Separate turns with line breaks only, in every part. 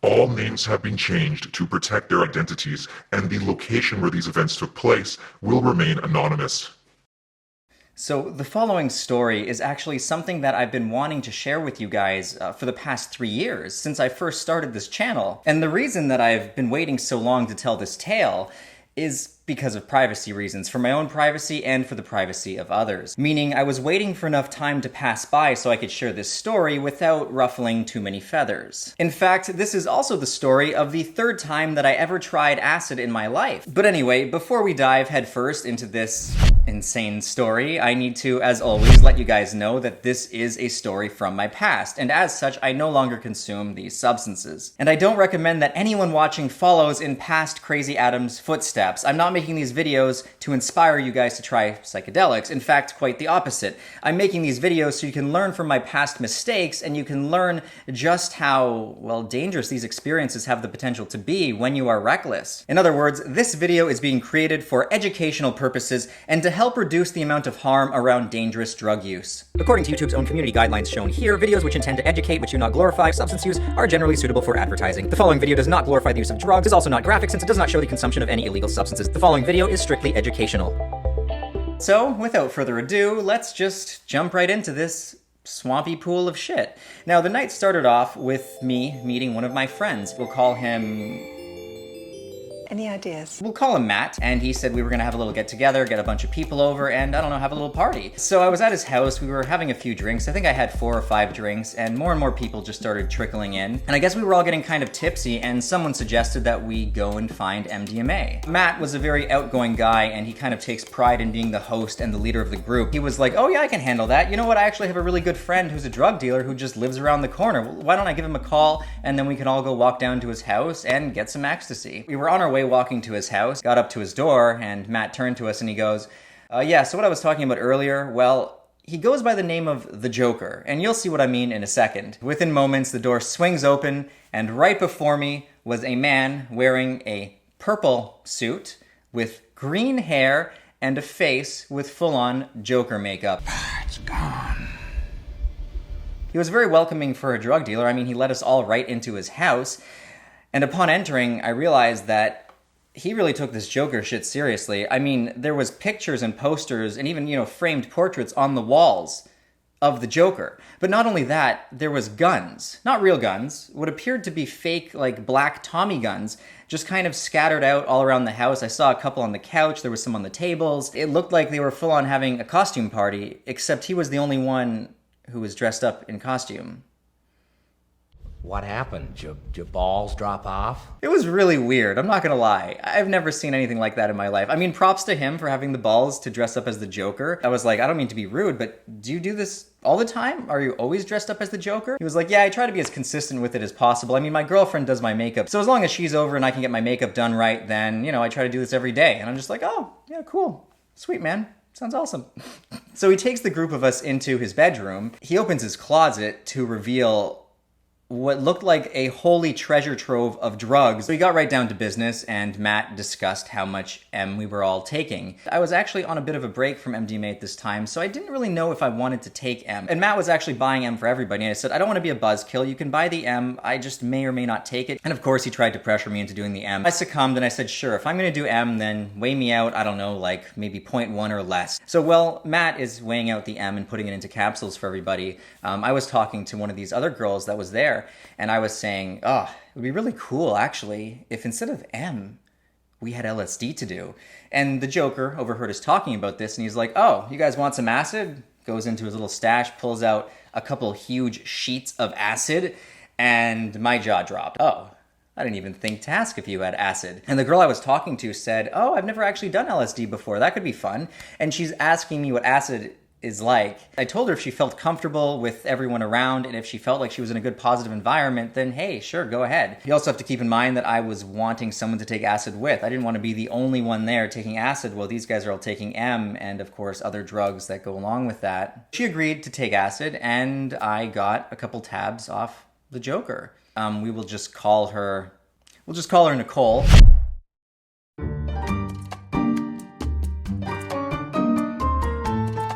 All names have been changed to protect their identities, and the location where these events took place will remain anonymous.
So, the following story is actually something that I've been wanting to share with you guys for the past 3 years, since I first started this channel. And the reason that I've been waiting so long to tell this tale is because of privacy reasons, for my own privacy and for the privacy of others. Meaning, I was waiting for enough time to pass by so I could share this story without ruffling too many feathers. In fact, this is also the story of the third time that I ever tried acid in my life. But anyway, before we dive headfirst into this insane story, I need to, as always, let you guys know that this is a story from my past, and as such, I no longer consume these substances. And I don't recommend that anyone watching follows in past Crazy Adam's footsteps. I'm not making these videos to inspire you guys to try psychedelics. In fact, quite the opposite. I'm making these videos so you can learn from my past mistakes, and you can learn just how, well, dangerous these experiences have the potential to be when you are reckless. In other words, this video is being created for educational purposes and to help reduce the amount of harm around dangerous drug use. According to YouTube's own community guidelines shown here, videos which intend to educate but do not glorify substance use are generally suitable for advertising. The following video does not glorify the use of drugs, is also not graphic since it does not show the consumption of any illegal substances. The following video is strictly educational. So, without further ado, let's just jump right into this swampy pool of shit. Now, the night started off with me meeting one of my friends. We'll call him...
Any ideas?
We'll call him Matt, and he said we were gonna have a little get-together, get a bunch of people over, and I don't know, have a little party. So I was at his house, we were having a few drinks. I think I had 4 or 5 drinks, and more people just started trickling in. And I guess we were all getting kind of tipsy, and someone suggested that we go and find MDMA. Matt was a very outgoing guy, and he kind of takes pride in being the host and the leader of the group. He was like, oh yeah, I can handle that. You know what, I actually have a really good friend who's a drug dealer who just lives around the corner. Why don't I give him a call, and then we can all go walk down to his house and get some ecstasy. We were on our way walking to his house, got up to his door, and Matt turned to us and he goes, yeah, so what I was talking about earlier, well, he goes by the name of the Joker, and you'll see what I mean in a second. Within moments, the door swings open, and right before me was a man wearing a purple suit with green hair and a face with full-on Joker makeup.
It's gone.
He was very welcoming for a drug dealer. I mean, he let us all right into his house, and upon entering, I realized that he really took this Joker shit seriously. I mean, there was pictures and posters and even, framed portraits on the walls of the Joker. But not only that, there was guns. Not real guns. What appeared to be fake, like, black Tommy guns, just kind of scattered out all around the house. I saw a couple on the couch, there was some on the tables. It looked like they were full on having a costume party, except he was the only one who was dressed up in costume.
What happened? Did your balls drop off?
It was really weird, I'm not gonna lie. I've never seen anything like that in my life. I mean, props to him for having the balls to dress up as the Joker. I was like, I don't mean to be rude, but do you do this all the time? Are you always dressed up as the Joker? He was like, yeah, I try to be as consistent with it as possible. I mean, my girlfriend does my makeup, so as long as she's over and I can get my makeup done right, then, I try to do this every day. And I'm just like, oh, yeah, cool. Sweet, man. Sounds awesome. So he takes the group of us into his bedroom. He opens his closet to reveal what looked like a holy treasure trove of drugs. So we got right down to business, and Matt discussed how much M we were all taking. I was actually on a bit of a break from MDMA at this time, so I didn't really know if I wanted to take M. And Matt was actually buying M for everybody, and I said, I don't want to be a buzzkill, you can buy the M, I just may or may not take it. And of course he tried to pressure me into doing the M. I succumbed and I said, sure, if I'm gonna do M, then weigh me out, I don't know, like maybe 0.1 or less. So while Matt is weighing out the M and putting it into capsules for everybody, I was talking to one of these other girls that was there, and I was saying, oh, it would be really cool, actually, if instead of M, we had LSD to do. And the Joker overheard us talking about this, and he's like, oh, you guys want some acid? Goes into his little stash, pulls out a couple huge sheets of acid, and my jaw dropped. Oh, I didn't even think to ask if you had acid. And the girl I was talking to said, oh, I've never actually done LSD before. That could be fun. And she's asking me what acid is like. I told her if she felt comfortable with everyone around and if she felt like she was in a good positive environment, then hey, sure, go ahead. You also have to keep in mind that I was wanting someone to take acid with. I didn't want to be the only one there taking acid while these guys are all taking M and of course other drugs that go along with that. She agreed to take acid and I got a couple tabs off the Joker. We'll just call her Nicole.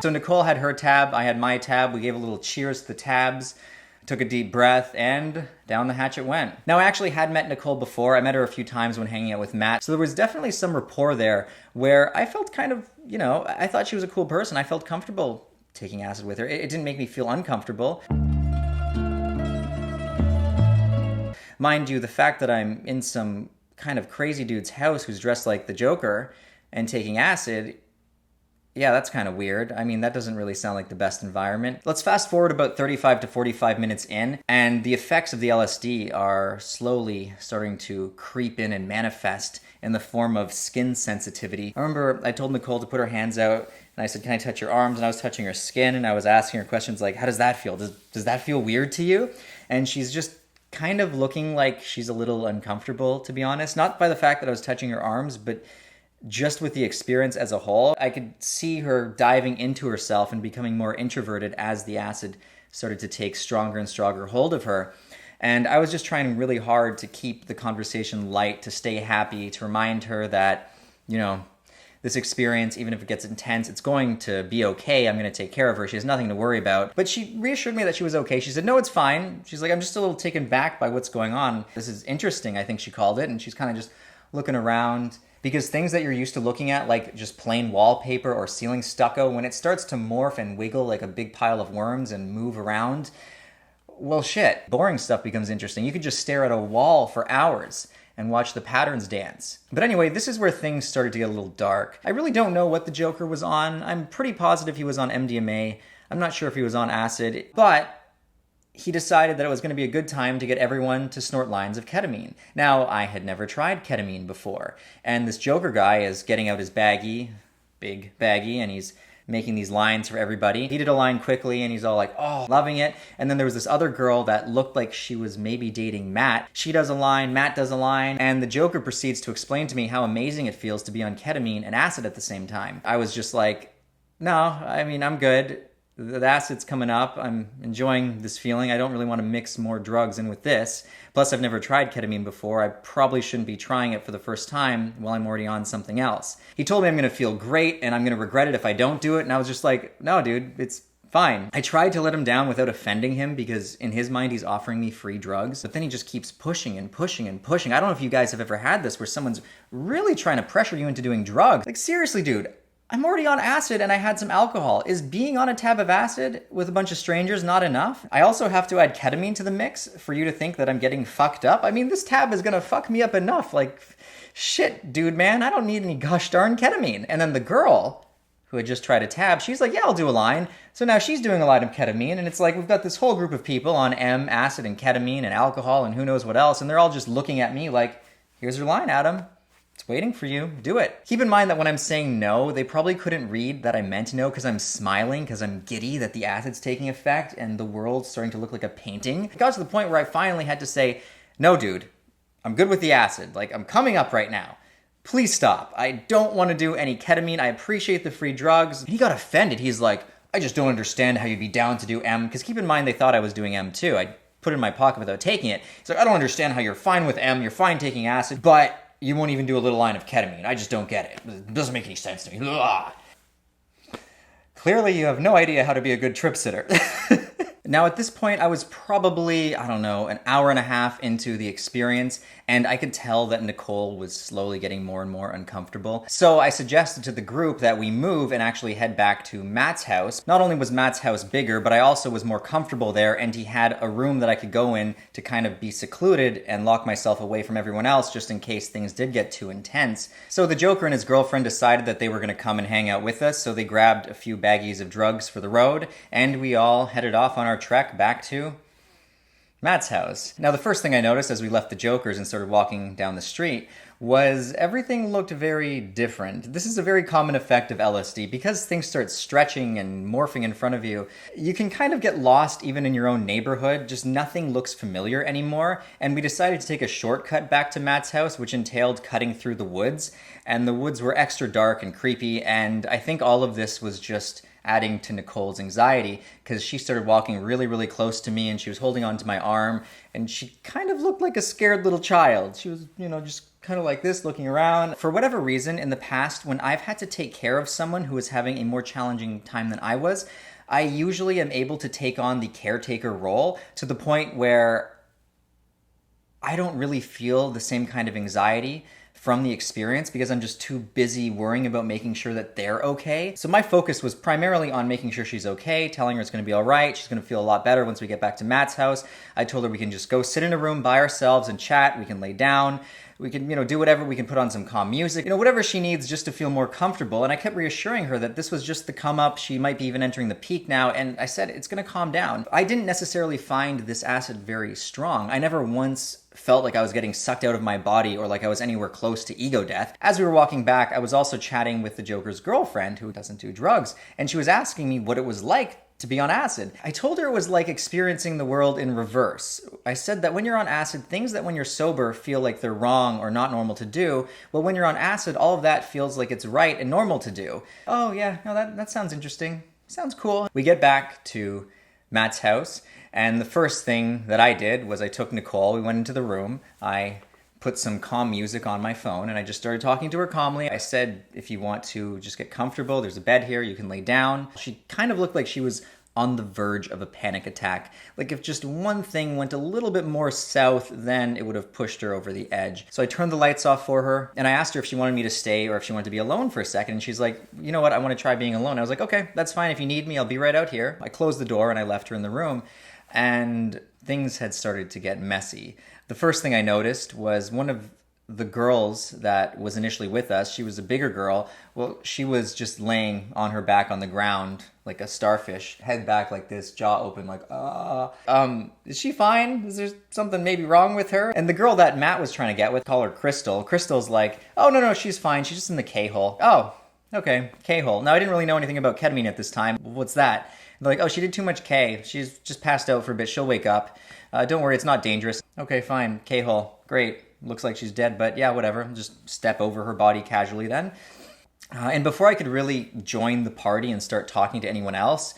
So Nicole had her tab, I had my tab, we gave a little cheers to the tabs. took a deep breath, and down the hatch it went. Now, I actually had met Nicole before. I met her a few times when hanging out with Matt. So there was definitely some rapport there where I felt kind of, I thought she was a cool person. I felt comfortable taking acid with her. It didn't make me feel uncomfortable. Mind you, the fact that I'm in some kind of crazy dude's house who's dressed like the Joker and taking acid, yeah, that's kind of weird. I mean, that doesn't really sound like the best environment. Let's fast forward about 35 to 45 minutes in, and the effects of the LSD are slowly starting to creep in and manifest in the form of skin sensitivity. I remember I told Nicole to put her hands out, and I said, can I touch your arms? And I was touching her skin, and I was asking her questions like, how does that feel? Does that feel weird to you? And she's just kind of looking like she's a little uncomfortable, to be honest. Not by the fact that I was touching her arms, but just with the experience as a whole. I could see her diving into herself and becoming more introverted as the acid started to take stronger and stronger hold of her. And I was just trying really hard to keep the conversation light, to stay happy, to remind her that, this experience, even if it gets intense, it's going to be okay. I'm going to take care of her. She has nothing to worry about. But she reassured me that she was okay. She said, no, it's fine. She's like, I'm just a little taken back by what's going on. This is interesting, I think she called it. And she's kind of just looking around. Because things that you're used to looking at, like just plain wallpaper or ceiling stucco, when it starts to morph and wiggle like a big pile of worms and move around, well, shit. Boring stuff becomes interesting. You could just stare at a wall for hours and watch the patterns dance. But anyway, this is where things started to get a little dark. I really don't know what the Joker was on. I'm pretty positive he was on MDMA. I'm not sure if he was on acid, but he decided that it was going to be a good time to get everyone to snort lines of ketamine. Now, I had never tried ketamine before, and this Joker guy is getting out his baggie, big baggie, and he's making these lines for everybody. He did a line quickly, and he's all like, oh, loving it. And then there was this other girl that looked like she was maybe dating Matt. She does a line, Matt does a line, and the Joker proceeds to explain to me how amazing it feels to be on ketamine and acid at the same time. I was just like, no, I mean, I'm good. The acid's coming up. I'm enjoying this feeling. I don't really want to mix more drugs in with this. Plus, I've never tried ketamine before. I probably shouldn't be trying it for the first time while I'm already on something else. He told me I'm going to feel great and I'm going to regret it if I don't do it. And I was just like, no, dude, it's fine. I tried to let him down without offending him because in his mind, he's offering me free drugs. But then he just keeps pushing and pushing and pushing. I don't know if you guys have ever had this where someone's really trying to pressure you into doing drugs. Like, seriously, dude. I'm already on acid and I had some alcohol. Is being on a tab of acid with a bunch of strangers not enough? I also have to add ketamine to the mix for you to think that I'm getting fucked up. I mean, this tab is gonna fuck me up enough. Like, shit, dude, man, I don't need any gosh darn ketamine. And then the girl who had just tried a tab, she's like, yeah, I'll do a line. So now she's doing a line of ketamine, and it's like we've got this whole group of people on M, acid, and ketamine, and alcohol, and who knows what else, and they're all just looking at me like, here's your line, Adam. It's waiting for you. Do it. Keep in mind that when I'm saying no, they probably couldn't read that I meant no because I'm smiling, because I'm giddy that the acid's taking effect and the world's starting to look like a painting. It got to the point where I finally had to say, no, dude, I'm good with the acid. Like, I'm coming up right now. Please stop. I don't want to do any ketamine. I appreciate the free drugs. And he got offended. He's like, I just don't understand how you'd be down to do M. Because keep in mind, they thought I was doing M too. I put it in my pocket without taking it. He's like, I don't understand how you're fine with M. You're fine taking acid, but you won't even do a little line of ketamine. I just don't get it. It doesn't make any sense to me. Ugh. Clearly, you have no idea how to be a good trip sitter. Now, at this point, I was probably, I don't know, an hour and a half into the experience, and I could tell that Nicole was slowly getting more and more uncomfortable. So I suggested to the group that we move and actually head back to Matt's house. Not only was Matt's house bigger, but I also was more comfortable there, and he had a room that I could go in to kind of be secluded and lock myself away from everyone else just in case things did get too intense. So the Joker and his girlfriend decided that they were going to come and hang out with us, so they grabbed a few baggies of drugs for the road, and we all headed off on our trek back to Matt's house. Now, the first thing I noticed as we left the Jokers and started walking down the street was everything looked very different. This is a very common effect of LSD. Because things start stretching and morphing in front of you, you can kind of get lost even in your own neighborhood. Just nothing looks familiar anymore. And we decided to take a shortcut back to Matt's house, which entailed cutting through the woods. And the woods were extra dark and creepy. And I think all of this was just adding to Nicole's anxiety, because she started walking really, really close to me and she was holding onto my arm and she kind of looked like a scared little child. She was, just kind of like this, looking around. For whatever reason, in the past, when I've had to take care of someone who was having a more challenging time than I was I usually am able to take on the caretaker role to the point where I don't really feel the same kind of anxiety from the experience because I'm just too busy worrying about making sure that they're okay. So my focus was primarily on making sure she's okay, telling her it's going to be all right. She's going to feel a lot better once we get back to Matt's house. I told her we can just go sit in a room by ourselves and chat. We can lay down. We can, do whatever. We can put on some calm music, whatever she needs just to feel more comfortable. And I kept reassuring her that this was just the come up. She might be even entering the peak now. And I said, it's going to calm down. I didn't necessarily find this acid very strong. I never once felt like I was getting sucked out of my body or like I was anywhere close to ego death. As we were walking back, I was also chatting with the Joker's girlfriend who doesn't do drugs. And she was asking me what it was like to be on acid. I told her it was like experiencing the world in reverse. I said that when you're on acid, things that when you're sober feel like they're wrong or not normal to do, well, when you're on acid, all of that feels like it's right and normal to do. Oh yeah, no, that sounds interesting. Sounds cool. We get back to Matt's house, and the first thing that I did was I took Nicole, we went into the room, I put some calm music on my phone, and I just started talking to her calmly. I said, if you want to just get comfortable, there's a bed here, you can lay down. She kind of looked like she was on the verge of a panic attack. Like if just one thing went a little bit more south, then it would have pushed her over the edge. So I turned the lights off for her, and I asked her if she wanted me to stay or if she wanted to be alone for a second. And she's like, you know what, I want to try being alone. I was like, okay, that's fine. If you need me, I'll be right out here. I closed the door and I left her in the room, and things had started to get messy. The first thing I noticed was one of the girls that was initially with us, she was a bigger girl. Well, she was just laying on her back on the ground like a starfish, head back like this, jaw open like, is she fine? Is there something maybe wrong with her? And the girl that Matt was trying to get with, call her Crystal. Crystal's like, oh, no, she's fine. She's just in the K-hole. Oh, okay, K-hole. Now, I didn't really know anything about ketamine at this time. What's that? And they're like, oh, she did too much K. She's just passed out for a bit. She'll wake up. Don't worry, it's not dangerous. Okay, fine, K-hole. Great. Looks like she's dead, but yeah, whatever. Just step over her body casually then. And before I could really join the party and start talking to anyone else,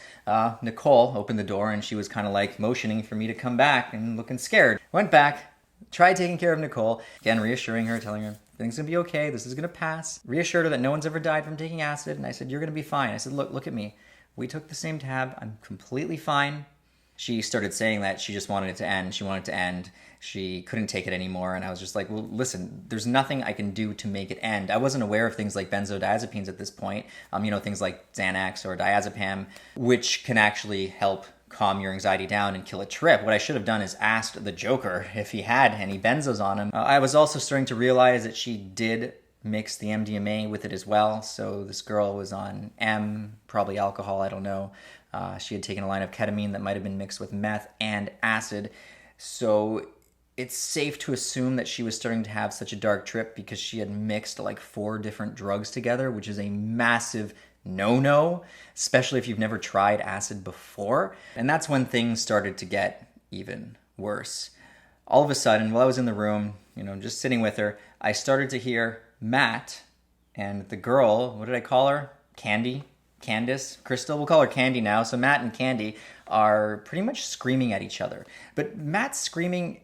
Nicole opened the door and she was kind of like motioning for me to come back and looking scared. Went back, tried taking care of Nicole, again reassuring her, telling her everything's gonna be okay, this is gonna pass. Reassured her that no one's ever died from taking acid, and I said, you're gonna be fine. I said, look at me. We took the same tab, I'm completely fine. She started saying that she just wanted it to end. She wanted it to end. She couldn't take it anymore. And I was just like, well, listen, there's nothing I can do to make it end. I wasn't aware of things like benzodiazepines at this point. Things like Xanax or diazepam, which can actually help calm your anxiety down and kill a trip. What I should have done is asked the Joker if he had any benzos on him. I was also starting to realize that she did mix the MDMA with it as well. So this girl was on M, probably alcohol, I don't know. She had taken a line of ketamine that might have been mixed with meth and acid. So it's safe to assume that she was starting to have such a dark trip because she had mixed like 4 different drugs together, which is a massive no-no, especially if you've never tried acid before. And that's when things started to get even worse. All of a sudden, while I was in the room, just sitting with her, I started to hear Matt and the girl, what did I call her? Candace, Crystal, we'll call her Candy now. So Matt and Candy are pretty much screaming at each other. But Matt's screaming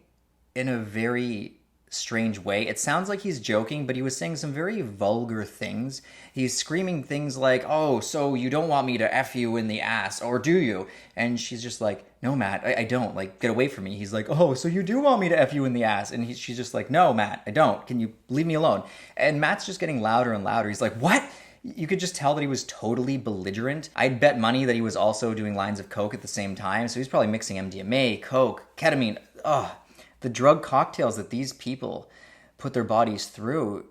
in a very strange way. It sounds like he's joking, but he was saying some very vulgar things. He's screaming things like, oh, so you don't want me to F you in the ass, or do you? And she's just like, no, Matt, I don't. Like, get away from me. He's like, oh, so you do want me to F you in the ass? And she's just like, no, Matt, I don't. Can you leave me alone? And Matt's just getting louder and louder. He's like, what? You could just tell that he was totally belligerent. I'd bet money that he was also doing lines of coke at the same time. So he's probably mixing MDMA, coke, ketamine. Ugh. The drug cocktails that these people put their bodies through,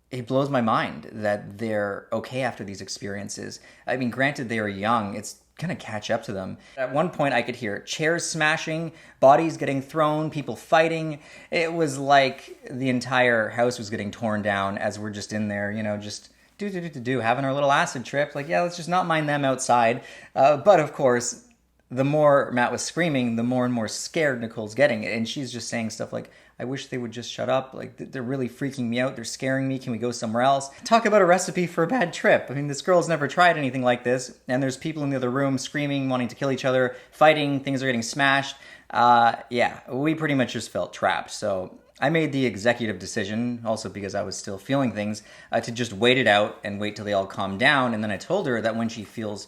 it blows my mind that they're okay after these experiences. I mean, granted, they are young. It's gonna catch up to them. At one point, I could hear chairs smashing, bodies getting thrown, people fighting. It was like the entire house was getting torn down as we're just in there, just having our little acid trip. Like, yeah, let's just not mind them outside. But of course, the more Matt was screaming, the more and more scared Nicole's getting. And she's just saying stuff like, I wish they would just shut up. Like, they're really freaking me out. They're scaring me. Can we go somewhere else? Talk about a recipe for a bad trip. I mean, this girl's never tried anything like this. And there's people in the other room screaming, wanting to kill each other, fighting, things are getting smashed. We pretty much just felt trapped. So I made the executive decision, also because I was still feeling things, to just wait it out and wait till they all calm down. And then I told her that when she feels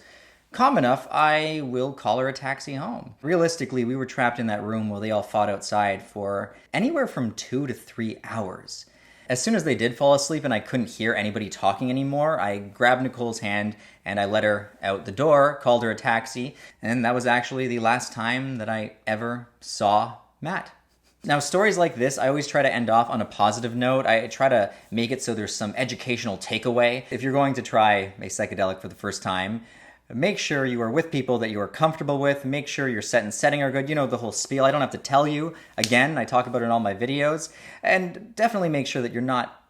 calm enough, I will call her a taxi home. Realistically, we were trapped in that room while they all fought outside for anywhere from 2 to 3 hours. As soon as they did fall asleep and I couldn't hear anybody talking anymore, I grabbed Nicole's hand and I let her out the door, called her a taxi, and that was actually the last time that I ever saw Matt. Now, stories like this, I always try to end off on a positive note. I try to make it so there's some educational takeaway. If you're going to try a psychedelic for the first time, make sure you are with people that you are comfortable with. Make sure your set and setting are good. You know the whole spiel. I don't have to tell you. Again, I talk about it in all my videos. And definitely make sure that you're not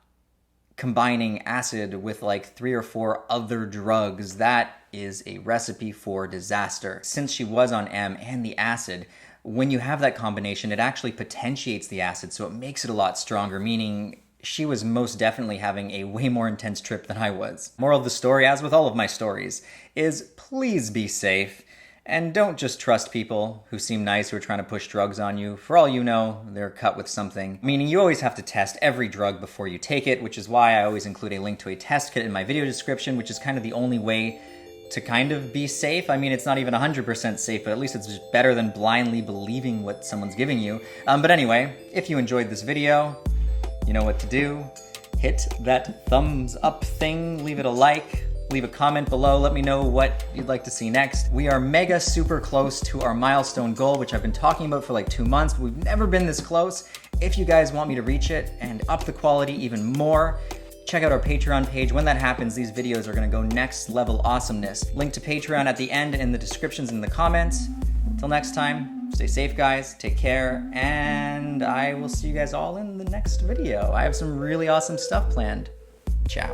combining acid with like 3 or 4 other drugs. That is a recipe for disaster. Since she was on M and the acid, when you have that combination, it actually potentiates the acid, so it makes it a lot stronger, meaning she was most definitely having a way more intense trip than I was. Moral of the story, as with all of my stories, is please be safe and don't just trust people who seem nice who are trying to push drugs on you. For all you know, they're cut with something. Meaning you always have to test every drug before you take it, which is why I always include a link to a test kit in my video description, which is kind of the only way to kind of be safe. I mean, it's not even 100% safe, but at least it's just better than blindly believing what someone's giving you. But anyway, if you enjoyed this video, you know what to do. Hit that thumbs up thing, leave it a like, leave a comment below, let me know what you'd like to see next. We are mega super close to our milestone goal, which I've been talking about for like 2 months, but we've never been this close. If you guys want me to reach it and up the quality even more, check out our Patreon page. When that happens, these videos are gonna go next level awesomeness. Link to Patreon at the end in the descriptions and the comments. Until next time, stay safe guys, take care, and I will see you guys all in the next video. I have some really awesome stuff planned. Ciao.